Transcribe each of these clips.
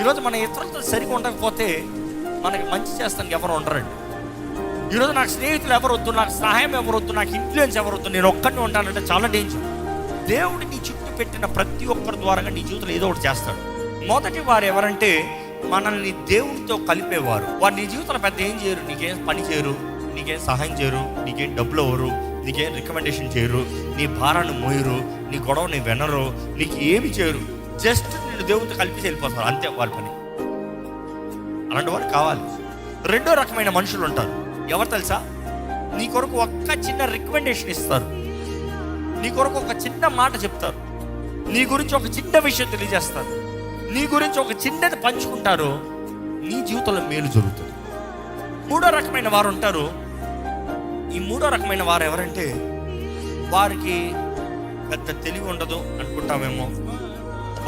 ఈరోజు మన ఇతరులతో సరిగా ఉండకపోతే మనకి మంచి చేస్తానికి ఎవరు ఉండరండి. ఈరోజు నాకు స్నేహితులు ఎవరు వద్దు, నాకు సహాయం ఎవరు వద్దు, నాకు ఇన్ఫ్లుయెన్స్ ఎవరు వద్దు, నేను ఒక్కడిని ఉంటానంటే చాలా డేంజర్. దేవుడు నీ చుట్టూ పెట్టిన ప్రతి ఒక్కరి ద్వారా నీ జీవితంలో ఏదో ఒకటి చేస్తాడు. మొదటి వారు ఎవరంటే మనల్ని దేవునితో కలిపేవారు. వారు నీ జీవితంలో పెద్ద ఏం చేయరు, నీకేం పని చేయరు, నీకేం సహాయం చేయరు, నీకేం డబ్బులు అవ్వరు, నీకేం రికమెండేషన్ చేయరు, నీ భారాన్ని మోయరు, నీ గొడవని వినరు, నీకు ఏమి చేయరు. జస్ట్ నేను దేవునితో కలిపి వెళ్ళిపోతారు, అంతే వాళ్ళ పని. అలాంటి వారు కావాలి. రెండో రకమైన మనుషులు ఉంటారు. ఎవరు తెలుసా? నీ కొరకు ఒక్క చిన్న రికమెండేషన్ ఇస్తారు, నీ కొరకు ఒక చిన్న మాట చెప్తారు, నీ గురించి ఒక చిన్న విషయం తెలియజేస్తారు, నీ గురించి ఒక చిన్నది పంచుకుంటారు, నీ జీవితంలో మేలు జరుగుతుంది. మూడో రకమైన వారు ఉంటారు. ఈ మూడో రకమైన వారు ఎవరంటే వారికి పెద్ద తెలివి ఉండదు అనుకుంటామేమో,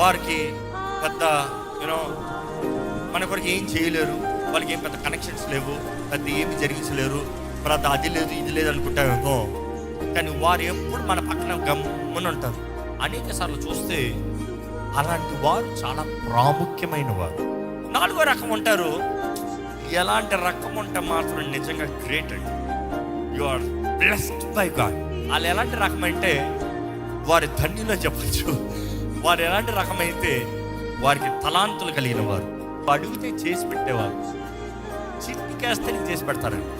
వారికి పెద్ద మన కొరకు ఏం చేయలేరు, వాళ్ళకి ఏం పెద్ద కనెక్షన్స్ లేవు, పెద్ద ఏమి జరిగించలేరు, పెద్ద అది లేదు ఇది లేదు అనుకుంటామేమో. కానీ వారు ఎప్పుడు మన పక్కన గమ్మున ఉంటారు. అనేక సార్లు చూస్తే అలాంటి వారు చాలా ప్రాముఖ్యమైన వారు. నాలుగో రకం ఉంటారు. ఎలాంటి రకం ఉంటే మాత్రం నిజంగా గ్రేట్ అండి, you are blessed by God. వాళ్ళు ఎలాంటి రకం అంటే వారి ధన్యులో చెప్పచ్చు. వారు ఎలాంటి రకమైతే వారికి తలాంతులు కలిగిన వారు, అడిగితే చేసి పెట్టేవారు, చిట్టికేస్తే నీకు చేసి పెడతారండి,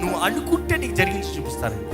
నువ్వు అనుకుంటే నీకు జరిగించి చూపిస్తారండి.